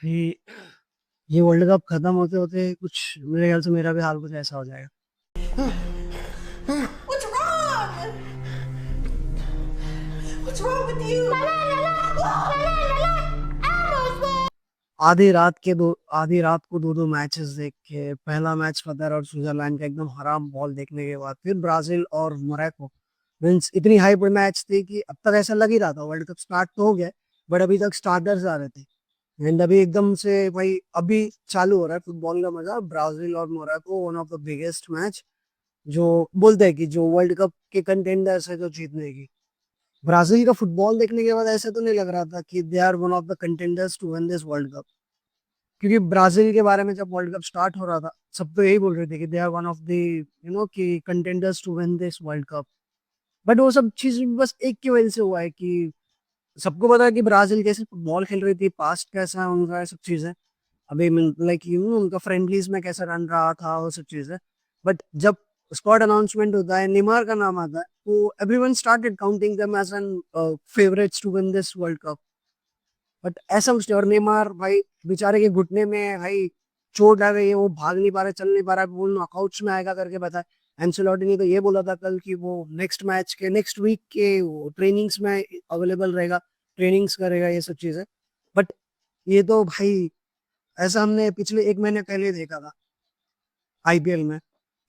ये ये world cup खत्म होते होते कुछ मेरे ख्याल से मेरा भी हाल कुछ ऐसा हो जाएगा। What's wrong? What's wrong with you? आधी रात को दो दो मैचेस देख के पहला मैच कतर और स्विट्जरलैंड का एकदम हराम बॉल देखने के बाद फिर ब्राजील और मोरक्को मीन्स इतनी हाइप मैच थी कि अब तक ऐसा लग ही रहा था वर्ल्ड कप स्टार्ट तो हो गया बट अभी तक स्टार्टर्स आ रहे थे। एंड अभी एकदम से भाई अभी चालू हो रहा है फुटबॉल का मजा। ब्राजील और Morocco one of the biggest match जो बोलते हैं कि जो वर्ल्ड कप के कंटेंडर्स है जो जीतने की। ब्राजील का फुटबॉल देखने के बाद ऐसा तो नहीं लग रहा था कि they are one of the contenders to win this world cup, क्योंकि ब्राजील के बारे में जब वर्ल्ड कप स्टार्ट हो रहा था सब तो यही बोल रहे थे कि they are one of the कि contenders to win this world cup. But वो सब चीज बस एक की वजह से हुआ है कि सबको पता है कि ब्राजील कैसे फुटबॉल खेल रही थी, पास्ट कैसा है उनका, सब चीजें अभी लाइक उनका फ्रेंडलीज में कैसा रन रहा था वो सब चीजें। बट जब स्क्वाड अनाउंसमेंट होता है, नेमार का नाम आता है, तो everyone started counting them as an favourites to win this world cup. But ऐसा कुछ नहीं। और नेमार भाई बेचारे के घुटने में भाई चोट आ गई है, वो भाग नहीं पा रहा, चल नहीं पा रहा, वो नॉकआउट्स में आएगा करके बताया। एंसेलोटी ने तो ये बोला था कल कि वो नेक्स्ट वीक के वो ट्रेनिंग्स में अवेलेबल रहेगा, ट्रेनिंग्स करेगा, ये सब चीजें। बट ये तो भाई ऐसा हमने पिछले एक महीने पहले देखा था आईपीएल में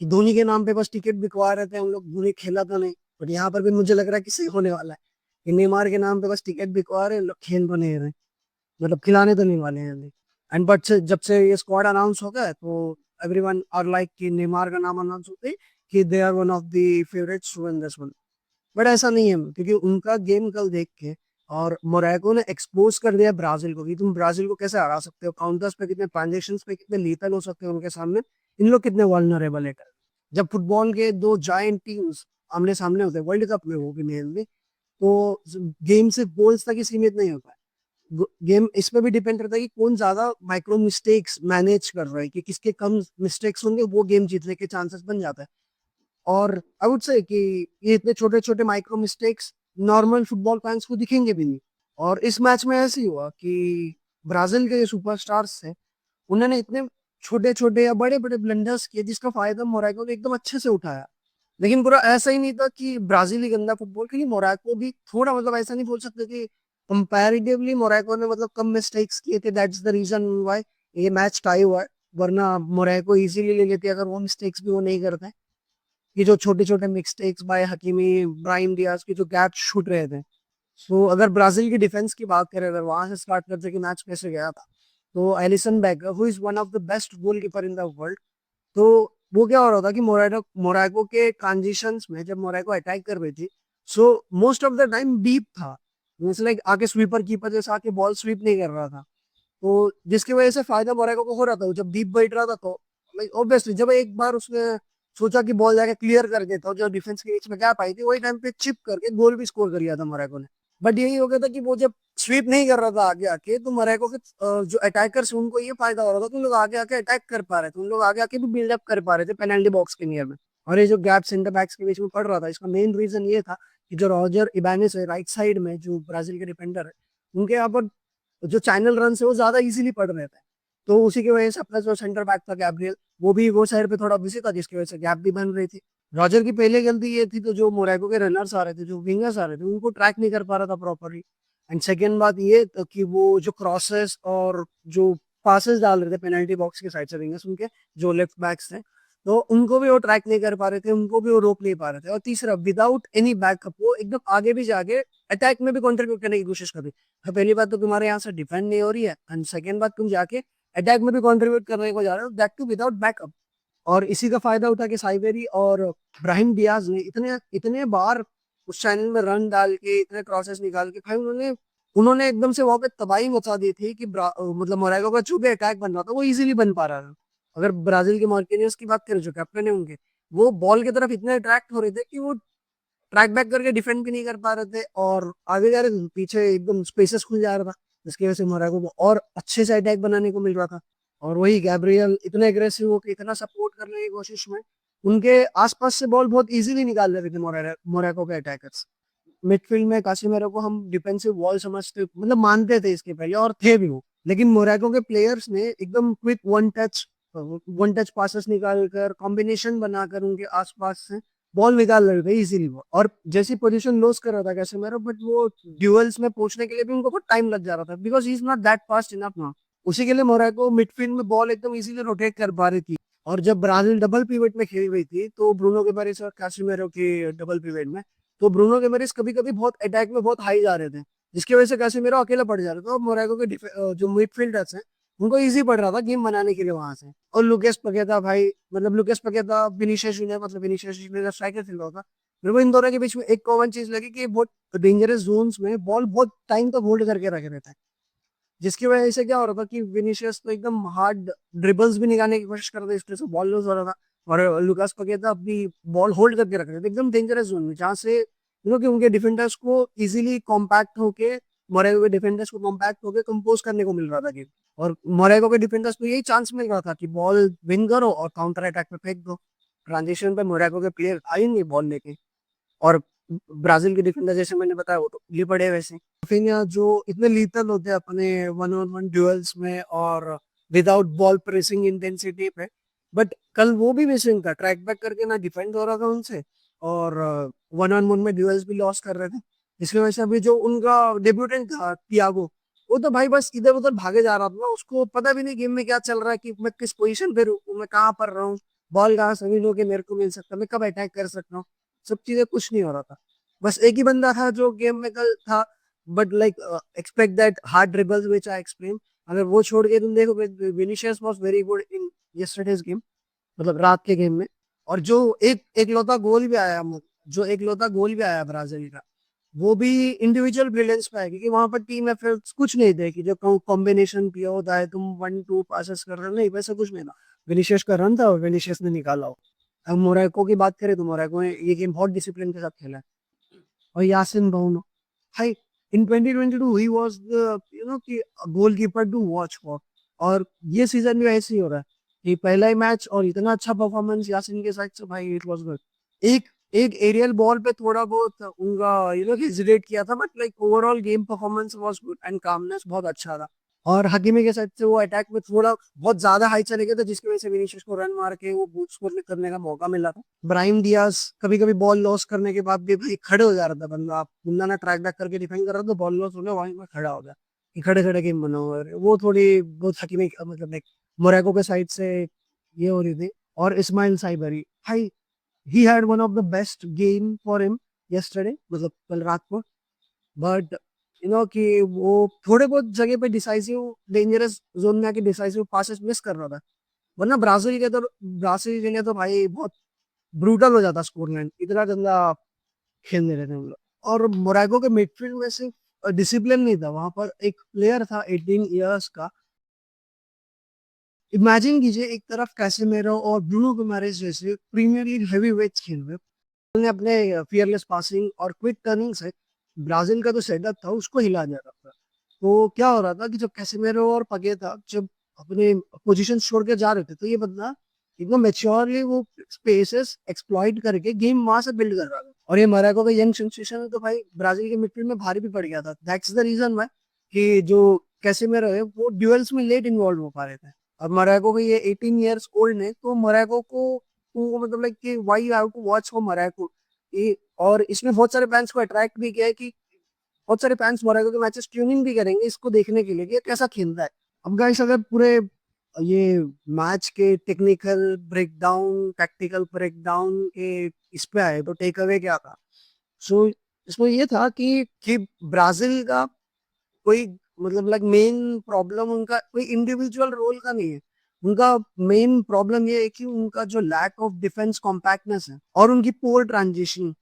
कि धोनी के नाम पे बस टिकट बिकवा रहे थे हम लोग, धोनी खेला था नहीं। बट यहाँ पर भी मुझे लग रहा है कि सही होने वाला है कि नेमार के नाम पे बस टिकट बिकवा रहे हैं लोग, खेल तो नहीं रहे, मतलब खिलाने तो नहीं वाले हैं जल्दी। एंड बट जब से ये स्क्वाड अनाउंस हो गया तो एवरीवन आर लाइक कि नेमार का नाम अनाउंस होते ही कि they are one of the favourites to win this one. But ऐसा नहीं है क्योंकि उनका गेम कल देख के और मोरक्को ने एक्सपोज कर दिया ब्राजील को कि तुम ब्राजील को कैसे हरा सकते हो, काउंटर्स पे कितने, ट्रांजेक्शंस पे कितने लीथल हो सकते हो उनके सामने, इन लोग कितने वल्नरेबल है। जब फुटबॉल के दो जायंट टीम्स आमने सामने होते हैं वर्ल्ड कप में, वो भी मेनली, तो गेम सिर्फ गोल्स तक ही सीमित नहीं होता है। गेम इस पे भी डिपेंड करता है कि कौन ज्यादा माइक्रो मिस्टेक्स मैनेज कर रहा है, कि किसके कम मिस्टेक्स होंगे वो गेम जीतने के चांसेस बन जाता है। और आई वुड से कि ये इतने छोटे छोटे micro mistakes normal football fans को दिखेंगे भी नहीं। और इस मैच में ऐसे ही हुआ कि ब्राजील के जो सुपरस्टार्स थे उन्होंने इतने छोटे छोटे या बड़े बड़े ब्लंडर्स किए जिसका फायदा मोरक्को ने एकदम अच्छे से उठाया। लेकिन पूरा ऐसा ही नहीं था कि ब्राजील ही गंदा फुटबॉल, क्योंकि मोरक्को भी थोड़ा, मतलब ऐसा नहीं बोल सकते कि कंपैरेटिवली मोरक्को ने मतलब कम मिस्टेक्स किए थे, दैट्स द रीजन व्हाई ये मैच टाई हुआ है। वरना मोरक्को इजीली ले लेती अगर वो मिस्टेक्स भी वो नहीं करते। कि जो छोटे छोटे mistakes by Hakimi, Brahim Diaz की जो गैप छूट रहे थे। तो अगर ब्राजील की डिफेंस की बात करें, अगर वहां से स्टार्ट करते कि मैच कैसे गया था, तो Allison baker who is one of the best goalkeeper in the world, तो वो क्या हो रहा था कि मोरक्को के ट्रांजिशंस में जब मोरक्को अटैक कर रही थी, so most of the time deep था, मींस लाइक आके स्वीपर कीपर जैसे आके बॉल स्वीप नहीं कर रहा था। तो जिसकी वजह से फायदा मोरक्को को हो रहा था। जब डीप बैठ रहा था तो ऑब्वियसली जब एक बार उसने सोचा कि बॉल जाके क्लियर कर देता, जो डिफेंस के बीच में गैप आई थी, वही टाइम पे चिप करके गोल भी स्कोर कर लिया था मोरक्को ने। बट यही हो गया था कि वो जब स्वीप नहीं कर रहा था आगे आके, तो मोरक्को के जो अटैकर्स उनको ये फायदा हो रहा था कि उन लोग आगे आके अटैक कर पा रहे थे, उन लोग आगे आके भी बिल्डअप कर पा रहे थे पेनल्टी बॉक्स के नियर में। और ये जो गैप सेंटर बैक्स के बीच में पड़ रहा था, इसका मेन रीजन ये था कि जो रॉजर इबानेस है राइट साइड में, जो ब्राजील के डिफेंडर है, उनके यहाँ पर जो चैनल रन है वो ज्यादा इजीली पड़ रहे थे। तो उसी की वजह से अपना जो सेंटर बैक था गैब्रियल, वो भी वो साइड पे थोड़ा बिजी था, जिसकी वजह से गैप भी बन रही थी। रॉजर की पहले गलती ये थी, तो जो मोरक्को के रनर्स आ रहे थे, जो विंगर्स आ रहे थे, उनको ट्रैक नहीं कर पा रहा था प्रॉपरली। एंड सेकेंड बात ये तो कि वो जो क्रॉसेस और जो पासेस डाल रहे थे पेनल्टी बॉक्स के साइड से विंगर्स उनके, जो लेफ्ट बैक्स थे, तो उनको भी वो ट्रैक नहीं कर पा रहे थे, उनको भी वो रोक नहीं पा रहे थे। और तीसरा, विदाउट एनी बैकअप वो एकदम आगे भी जाके अटैक में भी कंट्रीब्यूट करने की कोशिश कर रही है। पहली बात तो तुम्हारे यहाँ से डिफेंड नहीं हो रही है, एंड सेकेंड बात तुम जाके अटैक में भी कंट्रीब्यूट करने को जा रहे हो, दैट टू विदाउट बैकअप। और इसी का फायदा उठा के साइबेरी और ब्राहिम डियाज ने इतने इतने बार उस चैनल में रन डाल के, इतने क्रॉसेस निकाल के, भाई उन्होंने उन्होंने एकदम से वहां पे तबाही मचा दी थी कि मतलब मोरक्को का जो भी अटैक बन रहा था वो इजीली बन पा रहा था। अगर ब्राजील के मार्किनियस की बात करें जो कैप्टन है उनके, वो बॉल की तरफ इतने अट्रैक्ट हो रहे थे कि वो ट्रैक बैक करके डिफेंड भी नहीं कर पा रहे थे और आगे जा रहे थे, पीछे एकदम स्पेसेस खुल जा रहा था, जिसकी वजह से मोरक्को को और अच्छे से अटैक बनाने को मिल रहा था। और वही गैब्रियल इतने एग्रेसिव होकर इतना सपोर्ट करने की कोशिश में उनके आसपास से बॉल बहुत इजीली निकाल देते थे मोरक्को के अटैकर्स। मिडफील्ड में कासिमेरो को हम डिफेंसिव वॉल समझते, मतलब मानते थे इसके पहले, और थे भी वो, लेकिन मोरक्को के प्लेयर्स ने एकदम क्विक वन टच पासेस निकाल कर कॉम्बिनेशन बनाकर उनके आसपास से बॉल निकाल रहे थे इजीली वो, और जैसी पोजीशन लॉस कर रहा था कैसेमेरो, बट वो ड्यूअल्स में पहुंचने के लिए भी उनको बहुत टाइम लग जा रहा था because he is not that fast enough ना। उसी के लिए मोरक्को मिडफील्ड में बॉल एकदम इजीली रोटेट कर पा रही थी। और जब ब्राजील डबल पिवट में खेल रही थी तो ब्रूनो गेमारेस और कैसेमेरो के डबल पिवट में, तो ब्रूनो गेमारेस कभी कभी बहुत अटैक में बहुत हाई जा रहे थे, जिसकी वजह से कैसेमेरो अकेला पड़ जा रहा था, और मोरक्को के जो मिडफील्डर्स हैं उनको इजी पड़ रहा था गेम बनाने के लिए वहां से। और लुकेस पकेता भाई, मतलब लुकेस पकेता विनीशियस जूनियर, मतलब विनीशियस जूनियर स्ट्राइकर खेल रहा था। मेरे को इन दोनों के बीच में एक कॉमन चीज लगी कि बहुत डेंजरस जोन्स में बॉल बहुत टाइम तक होल्ड करके रखे रहता है, जिसकी वजह से क्या हो रहा था कि विनीशियस तो एकदम हार्ड ड्रिबल्स भी निकालने की कोशिश कर रहे थे, इस तरह से बॉल लूज हो रहा था। और लुकास पकेता अपनी बॉल होल्ड करके रख रहे थे एकदम डेंजरस जोन में, जहाँ से कि उनके डिफेंडर्स को इजीली कॉम्पैक्ट होके, मोरक्को के डिफेंडर्स को कॉम्पैक्ट होके कंपोज करने को मिल रहा था गेम। और मोरक्को के डिफेंडर्स को यही चांस मिल रहा था कि बॉल विन करो और काउंटर अटैक पे फेंक दो। ट्रांजिशन पे मोरक्को के प्लेयर आएंगे बॉल लेके, और ब्राजील के डिफेंडर जैसे मैंने बताया वो तो ये पड़े वैसे। राफिनिया जो इतने लीथल होते हैं अपने वन ऑन वन ड्यूअल्स में और विदाउट बॉल प्रेसिंग इंटेंसिटी पे, बट कल वो भी मिसिंग था, ट्रैक बैक करके ना डिफेंड हो रहा था उनसे, और वन ऑन वन में ड्यूअल्स भी लॉस कर रहे थे। इसकी वजह से अभी जो उनका डेब्यूटेंट था थियागो, वो तो भाई बस इधर उधर भागे जा रहा था, उसको पता भी नहीं गेम में क्या चल रहा है, कि मैं किस पोजीशन पे हूँ, मैं कहाँ पर रहा हूँ, बॉल कहाँ सभी लोग मेरे को मिल सकता है, मैं कब अटैक कर सकता हूँ, सब चीजें कुछ नहीं हो रहा था। बस एक ही बंदा था जो गेम में कल था, but like expect that hard dribbles which I explain, अगर वो छोड़ के तुम देखो, Vinicius was very good in yesterday's game, मतलब रात के गेम में। और जो एक लौता गोल भी आया, जो एक लौता गोल भी आया ब्राजील का, वो भी इंडिविजुअल ब्रिलियंस पे है, क्योंकि वहां पर टीम एफर्ट्स कुछ नहीं थे कि जो कॉम्बिनेशन किया होता है, तुम वन टू पासेस कर रहे हो, नहीं वैसा कुछ नहीं था। विनीशियस का रन था और विनीशियस ने निकाला हो। अब मोरक्को की बात करें तो मोरक्को ने ये गेम बहुत डिसिप्लिन के साथ खेला है। और यासिन बोनो भाई, इन 2022 ही वाज द कि गोलकीपर टू वॉच फॉर। और ये सीजन भी ऐसे ही हो रहा है कि पहला ही मैच और इतना अच्छा परफॉर्मेंस यासिन के साथ से, भाई इट वाज गुड। एक एक एरियल बॉल पे थोड़ा बहुत उनका हेजिटेट किया था, but like overall game performance was good and calmness बहुत अच्छा था। और हकीमी के साथ से वो अटैक में थोड़ा बहुत ज्यादा हाई चले गए थे, जिसकी वजह से विनीशियस को रन मार के वो बूट स्कोर करने का मौका मिला था। ब्राहिम डियाज कभी कभी बॉल लॉस करने के बाद भी भाई खड़े हो जा रहा था बंदा, आप बंदा ना ट्रैक बैक करके डिफेंड कर रहा था, बॉल लॉस हो गया वहीं पर खड़ा हो गया, कि खड़े खड़े गेम बना हुआ है। वो थोड़ी बहुत हकीमी मतलब एक मोरक्को के साइड से ये हो रही थी। और इस्माइल साइबरी भाई, he had one of the best game for him yesterday, मतलब कल रात को। बट कि वो थोड़े बहुत जगह पे डिसाइसिव डेंजरस जोन में आके डिसाइसिव पासेस मिस कर रहा था, वरना ब्राजील के लिए तो भाई बहुत ब्रूटल हो जाता स्कोर लाइन, इतना गंदा खेलने रहते हैं हम लोग। और मोरक्को के मिडफील्ड में से डिसिप्लिन नहीं था, वहां पर एक प्लेयर था 18 इयर्स का। इमेजिन कीजिए, एक तरफ कैसेमेरो और ब्रूनो गुइमारेस जैसे प्रीमियर लीग हेवीवेट्स खेल रहे, ने अपने फियरलेस पासिंग और क्विक टर्निंग से ब्राजील का जो सेटअप था उसको हिला दिया था। तो क्या हो रहा था कि जब कैसेमेरो और पगेता जब अपने पोजीशन छोड़ के जा रहे थे, तो ये बंदा एकदम मेच्योरली वो स्पेसेस एक्सप्लॉइट करके गेम वहां से बिल्ड कर रहा था। और ये मोरक्को का यंग सेंसेशन है, तो भाई ब्राजील के मिडफील्ड में भारी भी पड़ गया था। दैट्स द रीजन व्हाई कि जो कैसेमेरो है वो ड्यूएल्स में लेट इन्वॉल्व हो पा रहे थे। अब मोरक्को के ये 18 इयर्स ओल्ड ने, तो मोरक्को को मतलब लाइक कि why you have to watch for Morocco. और इसमें बहुत सारे फैंस को अट्रैक्ट भी किया है, कि बहुत सारे फैंस मोरक्को के मैचेस ट्यूनिंग भी करेंगे इसको देखने के लिए कि ये कैसा खेलता है। अब गाइस, अगर पूरे ये मैच के टेक्निकल ब्रेकडाउन, टैक्टिकल ब्रेकडाउन के इस पे आए तो टेक अवे क्या था? सो इसमें ये था कि ब्राजील का कोई मतलब लाइक मेन प्रॉब्लम उनका कोई इंडिविजुअल रोल का नहीं है। उनका मेन प्रॉब्लम ये है कि उनका जो लैक ऑफ डिफेंस कॉम्पैक्टनेस है, और उनकी पोर ट्रांजिशन,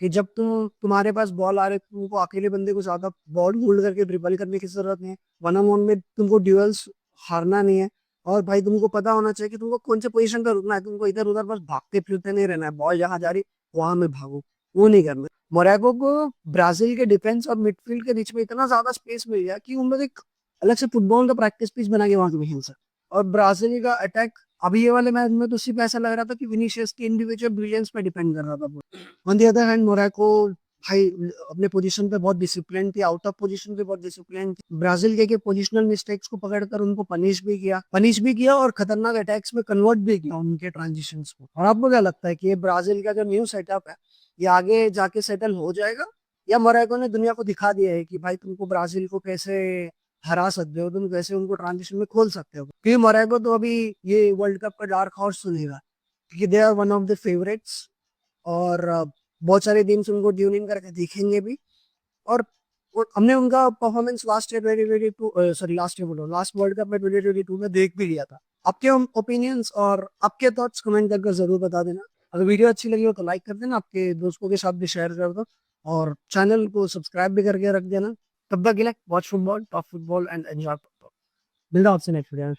कि जब तुम्हारे पास बॉल आ रहे तुमको अकेले बंदे को ज्यादा बॉल होल्ड करके ड्रिबल करने की जरूरत नहीं है, वन ऑन वन में तुमको ड्यूअल्स हारना नहीं है। और भाई तुमको पता होना चाहिए कि तुमको कौन से पोजीशन पर रुकना है, तुमको इधर उधर बस भागते फिरते नहीं रहना है, बॉल जहां जा रही वहां में भागो, वो नहीं करना। मोरक्को को ब्राजील के डिफेंस और मिडफील्ड के बीच में इतना ज्यादा स्पेस मिल गया कि उन लोग एक अलग से फुटबॉल का प्रैक्टिस पिच बना के वहां पे खेल सकते। और ब्राजील का अटैक अभी ये वाले मैच में तो सिर्फ ऐसा लग रहा था कि विनीशियस की इंडिविजुअल ब्रिलियंस पे डिपेंड कर रहा था। On the other hand Morocco भाई अपने पोजीशन पे बहुत डिसिप्लिन थी, आउट ऑफ पोजीशन पे बहुत डिसिप्लिन थी। ब्राजील के पोजिशनल मिस्टेक्स को पकड़कर उनको पनिश भी किया और खतरनाक अटैक्स में कन्वर्ट भी किया उनके ट्रांजिशंस को। और आपको क्या लगता है कि ये ब्राजील का जो न्यू सेटअप है, ये आगे जाके सेटल हो जाएगा, या मोरक्को ने दुनिया को दिखा दिया है कि भाई तुमको ब्राजील को कैसे हरा सकते हो, तुम कैसे उनको ट्रांजिशन में खोल सकते हो? क्योंकि मोरक्को तो अभी ये वर्ल्ड कप का डार्क हॉर्स सुनेगा, क्योंकि they are one of the favourites. और बहुत सारे टीम्स उनको ट्यून इन करके देखेंगे भी। और हमने उनका performance last year 2022 sorry last year बोलो लास्ट वर्ल्ड कप में 2022 में देख भी लिया था। आपके ओपिनियंस और आपके थॉट्स कमेंट करके जरूर बता देना। अगर वीडियो अच्छी लगी हो तो लाइक कर देना, आपके दोस्तों के साथ भी शेयर कर दो, और चैनल को सब्सक्राइब भी करके रख देना। तब तक के लिए watch football, talk football and enjoy football. मिलता हूं आपसे नेक्स्ट वीडियो में।